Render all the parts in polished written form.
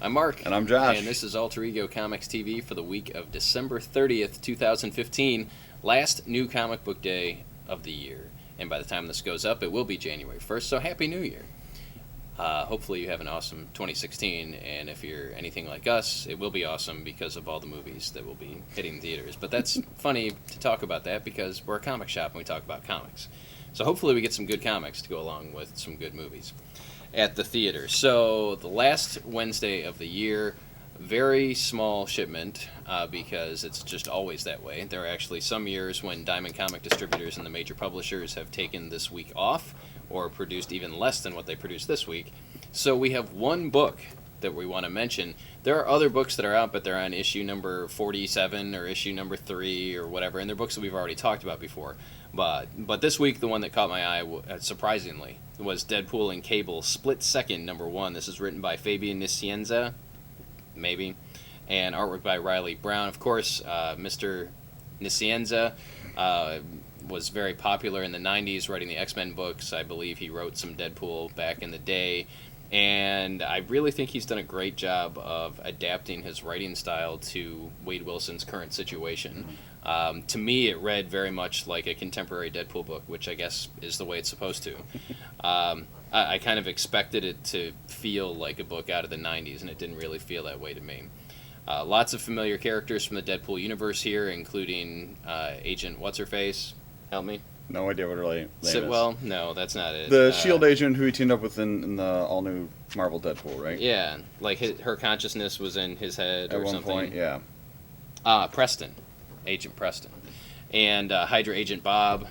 I'm Mark. And I'm Josh. And this is Alter Ego Comics TV for the week of December 30th, 2015. Last new comic book day of the year. And by the time this goes up, it will be January 1st, so Happy New Year. Hopefully you have an awesome 2016, and if you're anything like us, it will be awesome because of all the movies that will be hitting theaters. But that's funny to talk about that because we're a comic shop and we talk about comics. So hopefully we get some good comics to go along with some good movies at the theater. So the last Wednesday of the year, very small shipment because it's just always that way. There are actually some years when Diamond Comic distributors and the major publishers have taken this week off or produced even less than what they produced this week. So we have one book that we want to mention. There are other books that are out, but they're on issue number 47 or issue number 3 or whatever, and they're books that we've already talked about before. But this week, the one that caught my eye, surprisingly, was Deadpool and Cable Split Second number 1. This is written by Fabian Nicieza, maybe, and artwork by Riley Brown. Of course, Mr. Nicieza was very popular in the 90s writing the X-Men books. I believe he wrote some Deadpool back in the day. And I really think he's done a great job of adapting his writing style to Wade Wilson's current situation. To me, it read very much like a contemporary Deadpool book, which I guess is the way it's supposed to. I kind of expected it to feel like a book out of the 90s, and it didn't really feel that way to me. Lots of familiar characters from the Deadpool universe here, including Agent What's-Her-Face. Help me. No idea what her name is. Sitwell? No, that's not it. The S.H.I.E.L.D. agent who he teamed up with in the all-new Marvel Deadpool, right? Yeah, like her consciousness was in his head or something. At one point, yeah. Preston. Agent Preston. And Hydra Agent Bob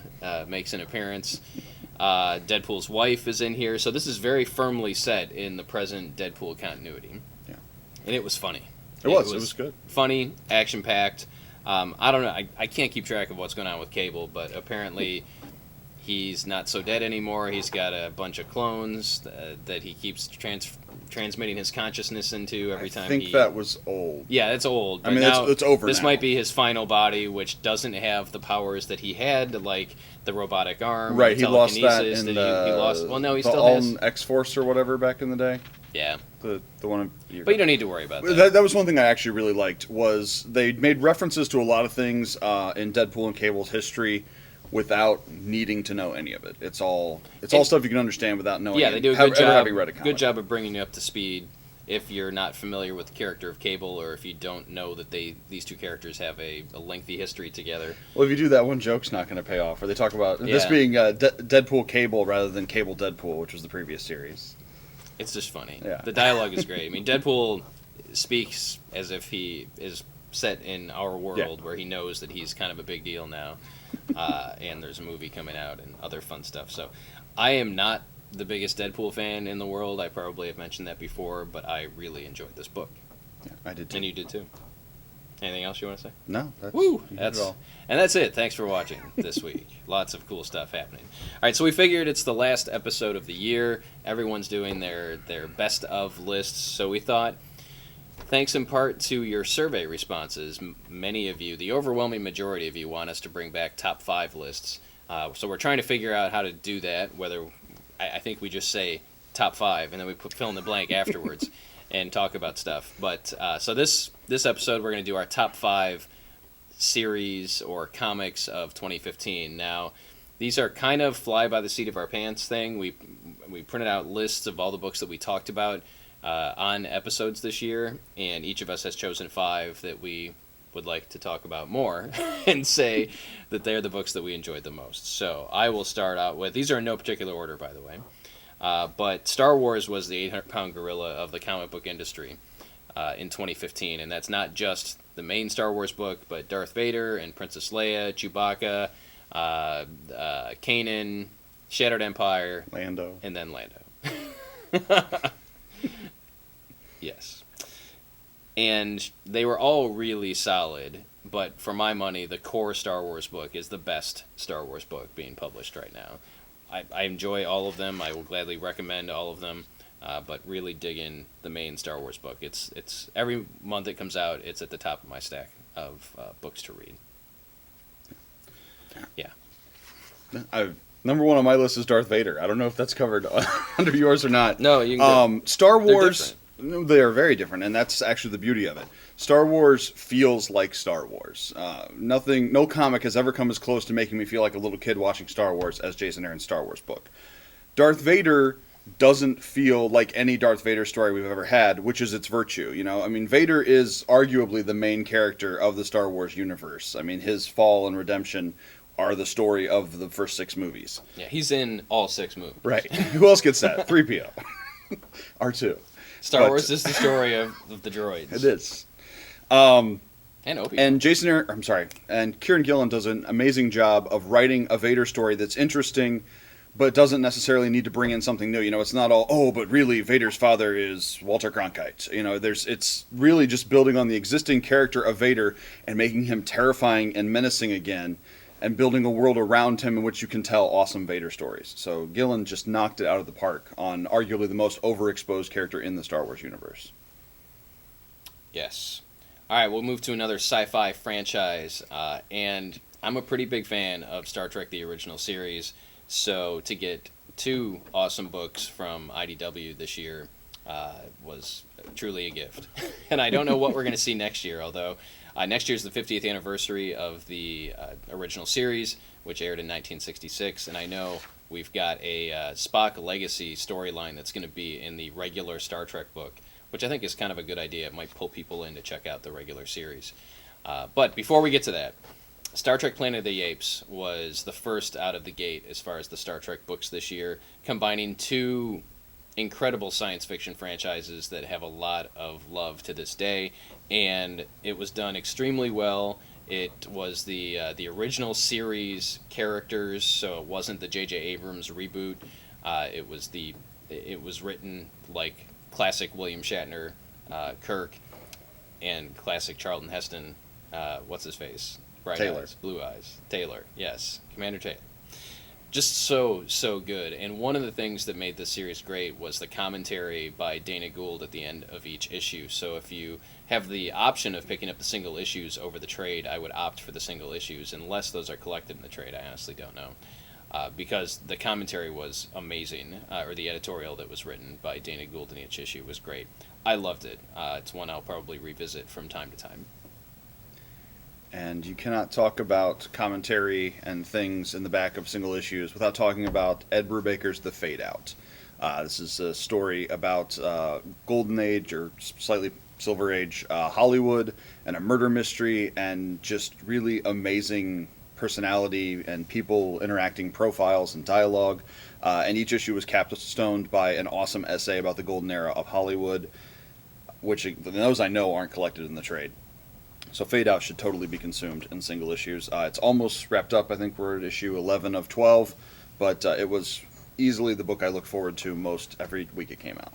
makes an appearance. Deadpool's wife is in here. So this is very firmly set in the present Deadpool continuity. Yeah. And it was funny. It was good. Funny, action-packed. I don't know. I can't keep track of what's going on with Cable, but apparently he's not so dead anymore. He's got a bunch of clones that he keeps transmitting his consciousness into every time. I think that was old. Yeah, it's old. I mean, it's over This now. might be his final body, which doesn't have the powers that he had, like the robotic arm. Right, he lost that in he lost. Well, no, he the still has X-Force or whatever back in the day. Yeah. The one. But you don't need to worry about that. That was one thing I actually really liked, was they made references to a lot of things in Deadpool and Cable's history without needing to know any of it. It's all stuff you can understand without knowing. Yeah, they do a good good job. Having read a comic. Good job of bringing you up to speed if you're not familiar with the character of Cable, or if you don't know that these two characters have a lengthy history together. Well, if you do that, one joke's not going to pay off. Or they talk about this being Deadpool Cable rather than Cable Deadpool, which was the previous series. It's just funny. Yeah. The dialogue is great. I mean, Deadpool speaks as if he is set in our world, where he knows that he's kind of a big deal now, and there's a movie coming out and other fun stuff. So I am not the biggest Deadpool fan in the world. I probably have mentioned that before, but I really enjoyed this book. Yeah, I did too. And you did too. Anything else you want to say? No. That's it. Thanks for watching this week. Lots of cool stuff happening. All right, so we figured it's the last episode of the year. Everyone's doing their best of lists, so we thought, thanks in part to your survey responses, many of you, the overwhelming majority of you, want us to bring back top 5 lists. So we're trying to figure out how to do that, whether I think we just say top 5 and then we put fill in the blank afterwards and talk about stuff. But so this episode we're going to do our top 5 series or comics of 2015. Now, these are kind of fly by the seat of our pants thing. We printed out lists of all the books that we talked about on episodes this year, and each of us has chosen 5 that we would like to talk about more and say that they're the books that we enjoyed the most. So I will start out with, these are in no particular order, by the way, but Star Wars was the 800-pound gorilla of the comic book industry in 2015, and that's not just the main Star Wars book, but Darth Vader and Princess Leia, Chewbacca, Kanan, Shattered Empire, Lando, and then Lando. Yes. And they were all really solid, but for my money, the core Star Wars book is the best Star Wars book being published right now. I enjoy all of them. I will gladly recommend all of them, but really dig in the main Star Wars book. It's every month it comes out, it's at the top of my stack of books to read. Yeah. Number 1 on my list is Darth Vader. I don't know if that's covered under yours or not. No, you can Star Wars. They are very different, and that's actually the beauty of it. Star Wars feels like Star Wars. No comic has ever come as close to making me feel like a little kid watching Star Wars as Jason Aaron's Star Wars book. Darth Vader doesn't feel like any Darth Vader story we've ever had, which is its virtue. I mean, Vader is arguably the main character of the Star Wars universe. I mean, his fall and redemption are the story of the first 6 movies. Yeah, he's in all 6 movies. Right. Who else gets that? 3PO. R2. Star Wars is the story of the droids. It is. And Obi-Wan. And and Kieran Gillen does an amazing job of writing a Vader story that's interesting, but doesn't necessarily need to bring in something new. It's not all, but really Vader's father is Walter Cronkite. It's really just building on the existing character of Vader and making him terrifying and menacing again, and building a world around him in which you can tell awesome Vader stories. So Gillen just knocked it out of the park on arguably the most overexposed character in the Star Wars universe. Yes. All right, we'll move to another sci-fi franchise, and I'm a pretty big fan of Star Trek: The Original Series, so to get 2 awesome books from IDW this year was truly a gift. And I don't know what we're going to see next year, although next year's the 50th anniversary of the original series, which aired in 1966, and I know we've got a Spock Legacy storyline that's going to be in the regular Star Trek book, which I think is kind of a good idea. It might pull people in to check out the regular series. But before we get to that, Star Trek Planet of the Apes was the first out of the gate as far as the Star Trek books this year, combining 2 incredible science fiction franchises that have a lot of love to this day, and it was done extremely well. It was the original series characters, so it wasn't the J.J. Abrams reboot. It was written like classic William Shatner, Kirk, and classic Charlton Heston. What's his face? Bright Taylor. eyes, blue eyes. Taylor, yes, Commander Taylor. Just so good. And one of the things that made this series great was the commentary by Dana Gould at the end of each issue. So if you have the option of picking up the single issues over the trade, I would opt for the single issues, unless those are collected in the trade. I honestly don't know. Because the commentary was amazing, or the editorial that was written by Dana Gould in each issue was great. I loved it. It's one I'll probably revisit from time to time. And you cannot talk about commentary and things in the back of single issues without talking about Ed Brubaker's The Fade Out. This is a story about Golden Age, or slightly Silver Age, Hollywood, and a murder mystery, and just really amazing personality and people interacting profiles and dialogue. And each issue was capstoned by an awesome essay about the golden era of Hollywood, which those I know aren't collected in the trade. So Fade Out should totally be consumed in single issues. It's almost wrapped up. I think we're at issue 11 of 12, but it was easily the book I look forward to most every week it came out.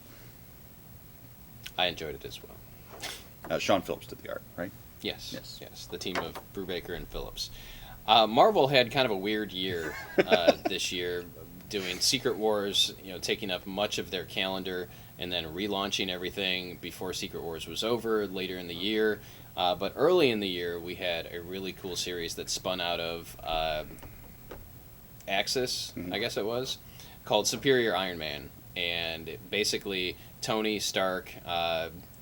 I enjoyed it as well. Sean Phillips did the art, right? Yes. The team of Brubaker and Phillips. Marvel had kind of a weird year this year, doing Secret Wars, taking up much of their calendar, and then relaunching everything before Secret Wars was over later in the year. But early in the year, we had a really cool series that spun out of Axis, I guess it was, called Superior Iron Man. And basically, Tony Stark,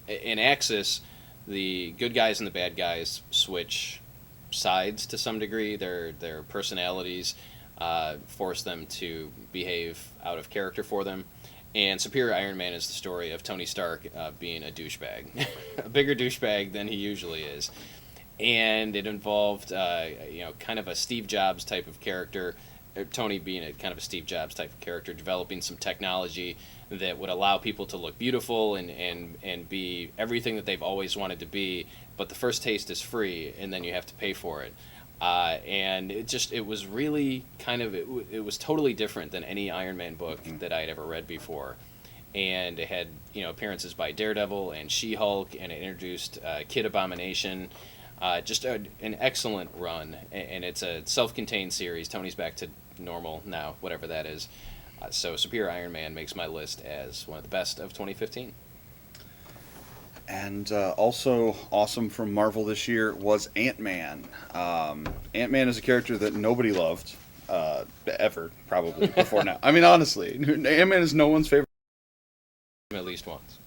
in Axis, the good guys and the bad guys switch sides to some degree. Their personalities force them to behave out of character for them. And Superior Iron Man is the story of Tony Stark being a douchebag, a bigger douchebag than he usually is. And it involved, kind of a Steve Jobs type of character, Tony being a kind of a Steve Jobs type of character, developing some technology that would allow people to look beautiful and be everything that they've always wanted to be, but the first taste is free, and then you have to pay for it. And it was really it was totally different than any Iron Man book that I had ever read before. And it had, appearances by Daredevil and She-Hulk, and it introduced Kid Abomination. Just an excellent run, and it's a self-contained series. Tony's back to normal now, whatever that is. So Superior Iron Man makes my list as one of the best of 2015. And also awesome from Marvel this year was Ant-Man. Ant-Man is a character that nobody loved, ever, probably, before now. I mean, honestly, Ant-Man is no one's favorite. At least once.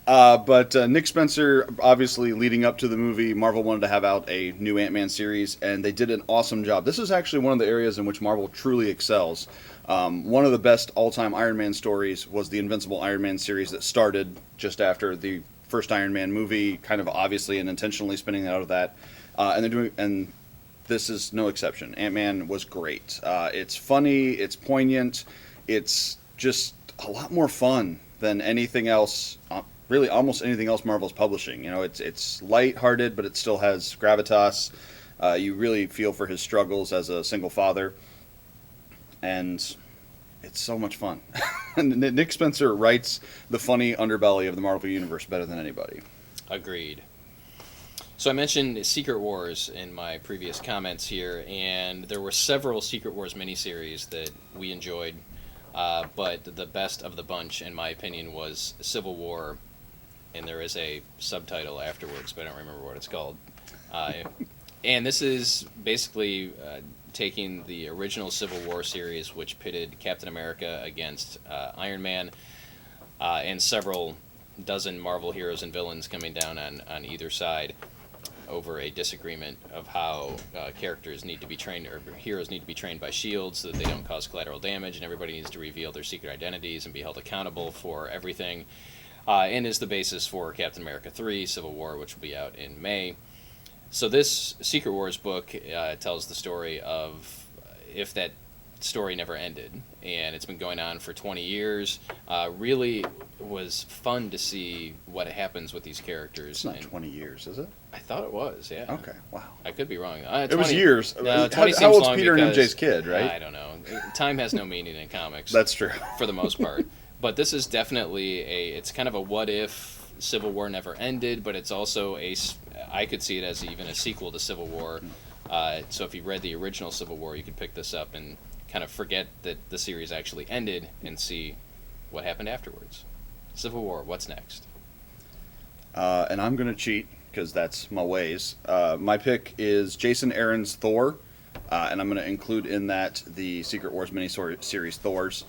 But Nick Spencer, obviously leading up to the movie, Marvel wanted to have out a new Ant-Man series, and they did an awesome job. This is actually one of the areas in which Marvel truly excels. One of the best all-time Iron Man stories was the Invincible Iron Man series that started just after the first Iron Man movie, kind of obviously and intentionally spinning out of that. And this is no exception. Ant-Man was great. It's funny, it's poignant, it's just a lot more fun than anything else. Really, almost anything else Marvel's publishing. You know, it's lighthearted, but it still has gravitas. You really feel for his struggles as a single father, and it's so much fun. And Nick Spencer writes the funny underbelly of the Marvel Universe better than anybody. Agreed. So I mentioned Secret Wars in my previous comments here, and there were several Secret Wars miniseries that we enjoyed, but the best of the bunch, in my opinion, was Civil War. And there is a subtitle afterwards, but I don't remember what it's called. And this is basically taking the original Civil War series, which pitted Captain America against Iron Man, and several dozen Marvel heroes and villains coming down on either side over a disagreement of how characters need to be trained, or heroes need to be trained by S.H.I.E.L.D. so that they don't cause collateral damage, and everybody needs to reveal their secret identities and be held accountable for everything. And is the basis for Captain America 3, Civil War, which will be out in May. So this Secret Wars book tells the story of if that story never ended. And it's been going on for 20 years. Really was fun to see what happens with these characters. It's not 20 years, is it? I thought it was, yeah. Okay, wow. I could be wrong. 20, it was years. No, 20 how old's Peter and MJ's kid, right? I don't know. Time has no meaning in comics. That's true. For the most part. But this is definitely it's kind of a what if Civil War never ended, but it's also I could see it as even a sequel to Civil War. So if you read the original Civil War, you could pick this up and kind of forget that the series actually ended and see what happened afterwards. Civil War, what's next? And I'm going to cheat because that's my ways. My pick is Jason Aaron's Thor. And I'm going to include in that the Secret Wars mini-series Thor's.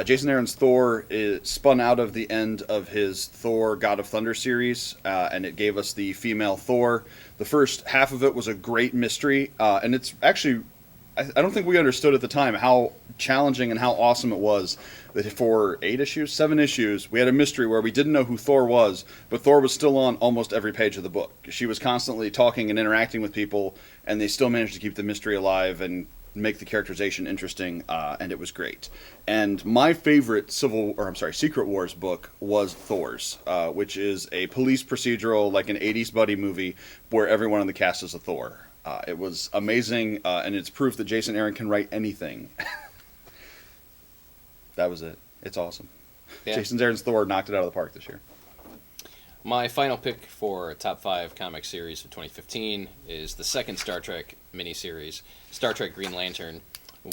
Jason Aaron's Thor is spun out of the end of his Thor God of Thunder series, and it gave us the female Thor. The first half of it was a great mystery, and it's actually, I don't think we understood at the time how challenging and how awesome it was that for 7 issues, we had a mystery where we didn't know who Thor was, but Thor was still on almost every page of the book. She was constantly talking and interacting with people, and they still managed to keep the mystery alive and make the characterization interesting, and it was great. And my favorite Secret Wars book was Thor's, which is a police procedural, like an 80s buddy movie, where everyone in the cast is a Thor. It was amazing, and it's proof that Jason Aaron can write anything. That was it. It's awesome. Yeah. Jason Aaron's Thor knocked it out of the park this year. My final pick for top 5 comic series of 2015 is the second Star Trek miniseries, Star Trek Green Lantern,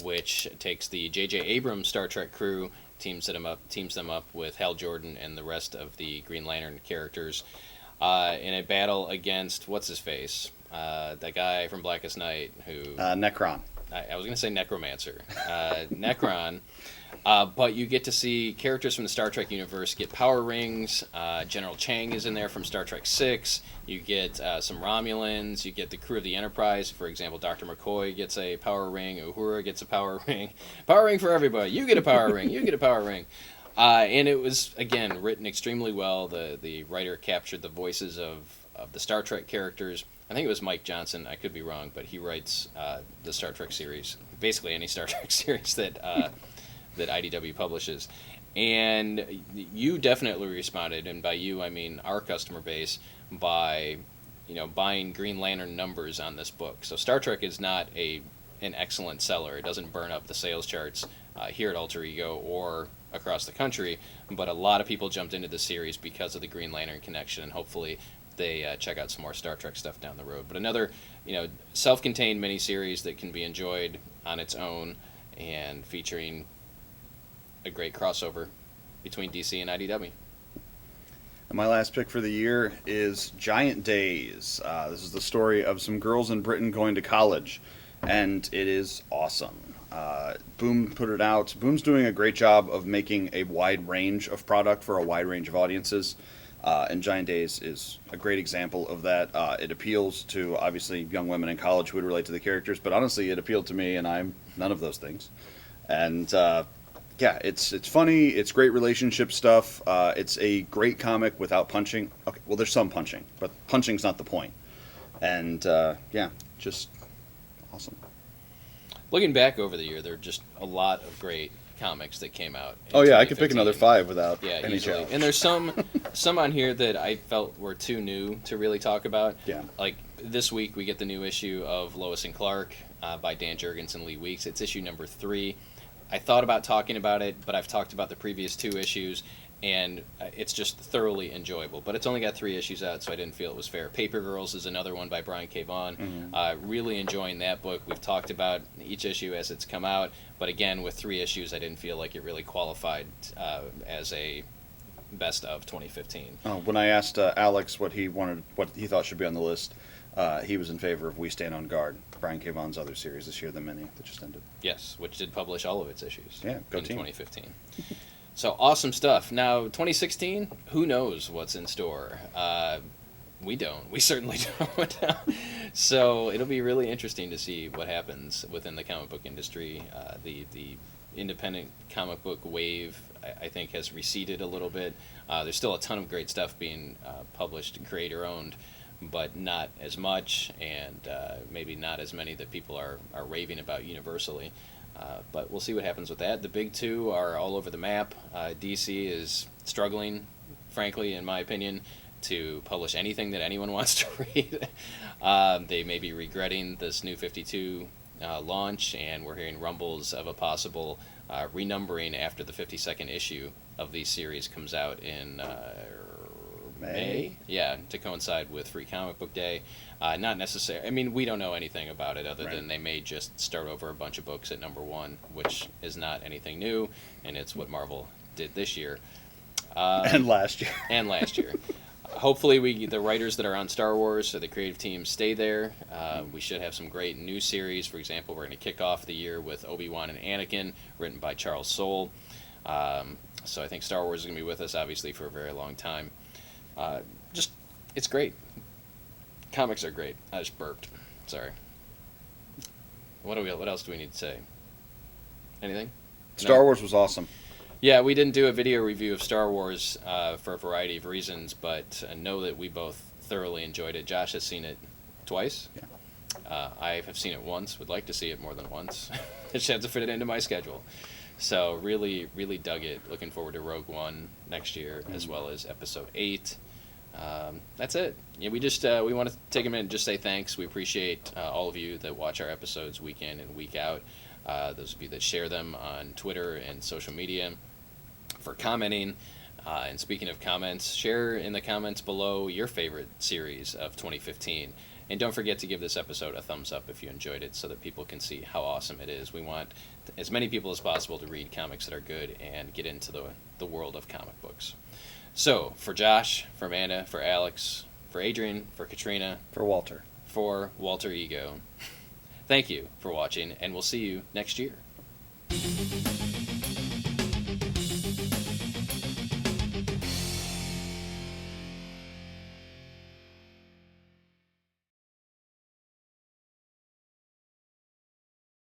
which takes the J.J. Abrams Star Trek crew, teams them up with Hal Jordan and the rest of the Green Lantern characters in a battle against what's-his-face, that guy from Blackest Night who... Necron. I was going to say Necromancer. Necron. But you get to see characters from the Star Trek universe get power rings. General Chang is in there from Star Trek 6. You get some Romulans. You get the crew of the Enterprise. For example, Dr. McCoy gets a power ring. Uhura gets a power ring. Power ring for everybody. You get a power ring. You get a power ring. And it was, again, written extremely well. The writer captured the voices of the Star Trek characters. I think it was Mike Johnson. I could be wrong, but he writes the Star Trek series, basically any Star Trek series that IDW publishes. And you definitely responded, and by you I mean our customer base, by buying Green Lantern numbers on this book. So Star Trek is not an excellent seller. It doesn't burn up the sales charts here at Alter Ego or across the country, but a lot of people jumped into the series because of the Green Lantern connection, and hopefully they check out some more Star Trek stuff down the road. But another, self-contained miniseries that can be enjoyed on its own and featuring a great crossover between DC and IDW. And my last pick for the year is Giant Days. This is the story of some girls in Britain going to college, and it is awesome. Boom put it out. Boom's doing a great job of making a wide range of product for a wide range of audiences. And Giant Days is a great example of that. It appeals to, obviously, young women in college who would relate to the characters, but honestly, it appealed to me, and I'm none of those things. And yeah, it's funny. It's great relationship stuff. It's a great comic without punching. Okay, well, there's some punching, but punching's not the point. And yeah, just awesome. Looking back over the year, there are just a lot of great comics that came out. Oh yeah, I could pick another 5 without any easily. challenge. And there's some on here that I felt were too new to really talk about. Yeah. Like this week, we get the new issue of Lois and Clark by Dan Jurgens and Lee Weeks. It's issue number 3. I thought about talking about it, but I've talked about the previous 2 issues, and it's just thoroughly enjoyable. But it's only got 3 issues out, so I didn't feel it was fair. Paper Girls is another one by Brian K. Vaughan. Mm-hmm. Really enjoying that book. We've talked about each issue as it's come out, but again, with 3 issues, I didn't feel like it really qualified as a best of 2015. When I asked Alex what he thought should be on the list, he was in favor of We Stand on Guard, Brian K. Vaughan's other series this year, the mini that just ended. Yes, which did publish all of its issues Yeah, go in team. 2015. So awesome stuff. Now, 2016, who knows what's in store? We don't. We certainly don't. So it'll be really interesting to see what happens within the comic book industry. The independent comic book wave, I think, has receded a little bit. There's still a ton of great stuff being published and creator-owned, but not as much, and maybe not as many that people are raving about universally. But we'll see what happens with that. The big 2 are all over the map. DC is struggling, frankly, in my opinion, to publish anything that anyone wants to read. They may be regretting this New 52 launch, and we're hearing rumbles of a possible renumbering after the 52nd issue of these series comes out in May? Yeah, to coincide with Free Comic Book Day. Not necessarily. I mean, we don't know anything about it other than they may just start over a bunch of books at number 1, which is not anything new, and it's what Marvel did this year. And last year. And last year. Hopefully, the writers that are on Star Wars or the creative team stay there. We should have some great new series. For example, we're going to kick off the year with Obi-Wan and Anakin, written by Charles Soule. So I think Star Wars is going to be with us, obviously, for a very long time. It's great. Comics are great. I just burped. Sorry. What else do we need to say? Anything? Star Wars was awesome. Yeah, we didn't do a video review of Star Wars for a variety of reasons, but know that we both thoroughly enjoyed it. Josh has seen it twice. Yeah. I have seen it once. Would like to see it more than once. Just have to fit it into my schedule. So really, really dug it. Looking forward to Rogue One next year, as well as Episode 8. That's it. Yeah, we want to take a minute and just say thanks. We appreciate all of you that watch our episodes week in and week out. Those of you that share them on Twitter and social media, for commenting. And speaking of comments, share in the comments below your favorite series of 2015. And don't forget to give this episode a thumbs up if you enjoyed it, so that people can see how awesome it is. We want as many people as possible to read comics that are good and get into the world of comic books. So, for Josh, for Amanda, for Alex, for Adrian, for Katrina, For Walter Ego, thank you for watching, and we'll see you next year.